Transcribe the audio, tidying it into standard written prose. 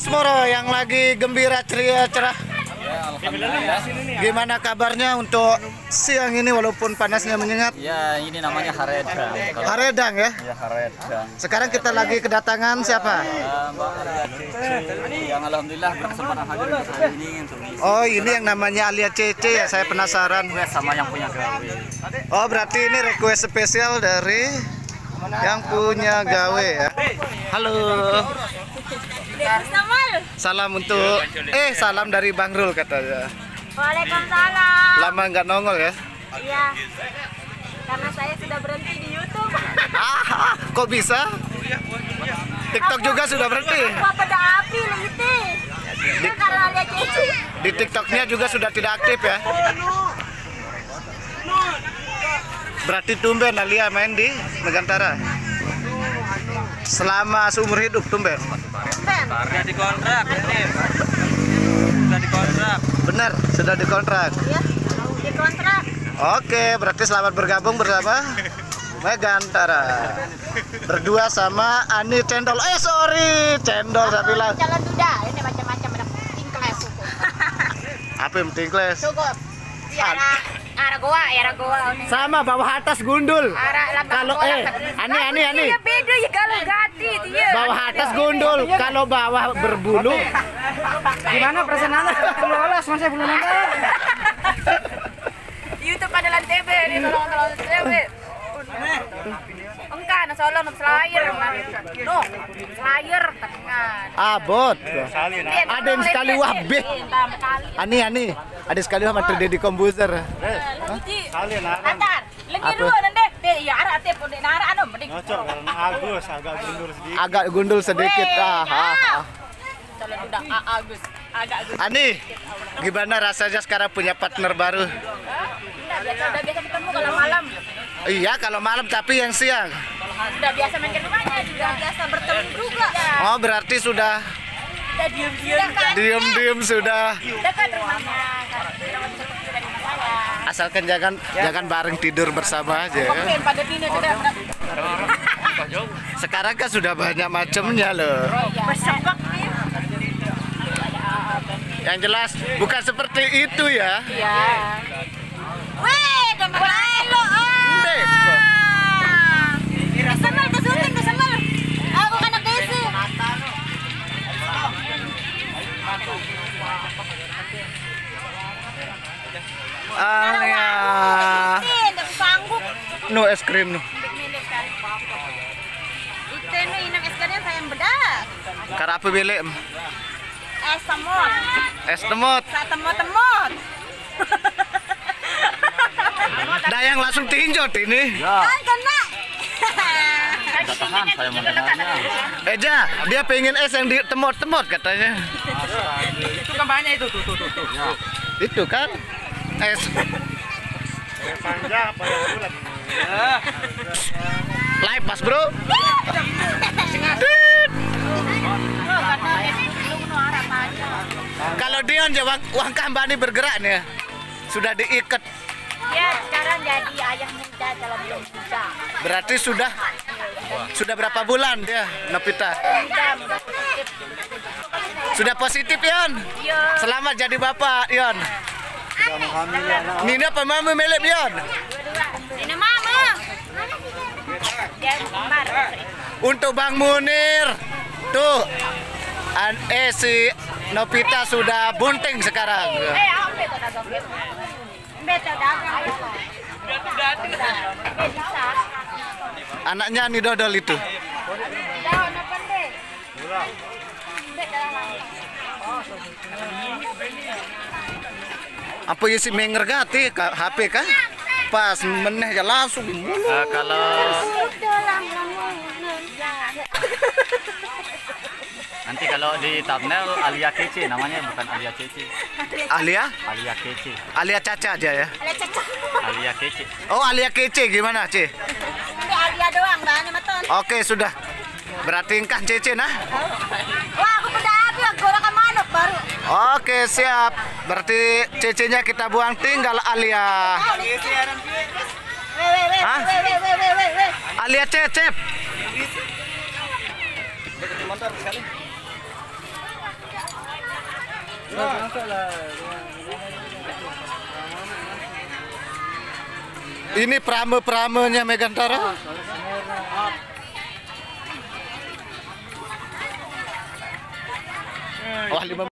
Mas Moro yang lagi gembira ceria cerah. Ya, alhamdulillah. Gimana kabarnya untuk siang ini walaupun panasnya menyengat? Ya, ini namanya haredang. Haredang ya? Ya, haredang. Sekarang kita lagi kedatangan siapa? Mbak Alia Cece yang alhamdulillah berkesempatan hadir di hari ini untuk ngisi. Oh, ini yang namanya Alia Cece ya, saya penasaran. Sama yang punya gawe. Oh, berarti ini request spesial dari yang punya gawe ya. Halo. Salam untuk salam dari Bang Rul katanya. Waalaikumsalam. Lama nggak nongol ya? Iya. Karena saya sudah berhenti di YouTube. Kok bisa? TikTok juga sudah berhenti. Aku pada api itu. Itu karena lihat Cici. Di TikToknya juga sudah tidak aktif ya? Berarti tumben Alia main di Megantara. Selama seumur hidup tumben. Sudah dikontrak, sudah dikontrak. Benar, sudah dikontrak. Iya. Dikontrak. Oke, berarti selamat bergabung bersama Megantara. Berdua sama Ani Cendol. Cendol saya bilang. Jalan duda. Ini macam-macam ada tingkles. Apa yang tingkles? Cukup. Arah goa. Sama bawah atas gundul. Kalau Ani. Iya beda ya kalau ganti dia. Bawah atas gundul, kalau bawah berbulu. Gimana perasaannya? Belum lolos, masa belum nonton? YouTube adalah TV, ini tolong TV. Enggak, nah solo nuk slayer, no, slayer tengah. Abot. Ada yang sekali wabeh. Ani, ada sekali wah materi Deddy Kombuser. Antar, lagi dulu nanti. Ya arah tip udah nara anu mending. Cocok karena Agus agak gundul sedikit. Agak gundul sedikit. Kalau udah Agus, agak Agus. Ani, gimana rasanya sekarang punya partner baru? Udah biasa ketemu kalau malam. Iya, kalau malam tapi yang siang. Sudah biasa main ke rumahnya, sudah biasa bertemu juga. Oh, berarti sudah diem-diem sudah. Dekat rumahnya. Dari saya. Asalkan jangan bareng tidur bersama aja. Komplain pada Dina sudah. Sekarang kan sudah banyak macamnya loh. Bersepak nih. Yang jelas bukan seperti itu ya. Iya. Weh, udah mulai lo. Kesenal ke syuting, kesenal. Aku kan anak desi. Alia. Tidak sanggup. No es krim no. Itu inang es krimnya saya bedak. Karape beli Es semut. es temut. Saya temut-temut. Dayang langsung tinjot ini. Kan kena. Tahan saya mendengarnya. Eja, dia pengen es yang ditemot-temot katanya. Itu kampanye itu tuh. Itu kan es Panjang apa yang bulat? live pas bro. Kalau Dion jawab uang kambani bergerak nih, sudah diikat. Ya, sekarang jadi ayah muda dalam belum muda. Berarti sudah berapa bulan dia Novita? Sudah positif Yon. Iya. Selamat jadi bapak Yon. Nina apa mama melek Yon? Ini mama. Dia kembar. Untuk Bang Munir tuh si Novita sudah bunting sekarang. Apa itu dagang? Beta dagang. Bisa. Anaknya Ani Dodol itu. Daun apa deh? Apa ya si mengergati HP kan? Pas meneh ya langsung. Kalau nanti kalau di thumbnail Alia Kece namanya, bukan Alia Cece. Alia? Alia Kece. Alia Caca aja ya. Ada cecak. Alia Kece. Oh, Alia Kece gimana, Ce? Ini Alia doang, enggak ada maton. Oke, sudah. Berarti engkah Cece nah. Wah, aku udah habis gorakan manuk baru. Oke, siap. Berarti Cece-nya kita buang, tinggal Alia. Hah? Alia Cecep. Ini prame-pramenya Megantara. Wah, 5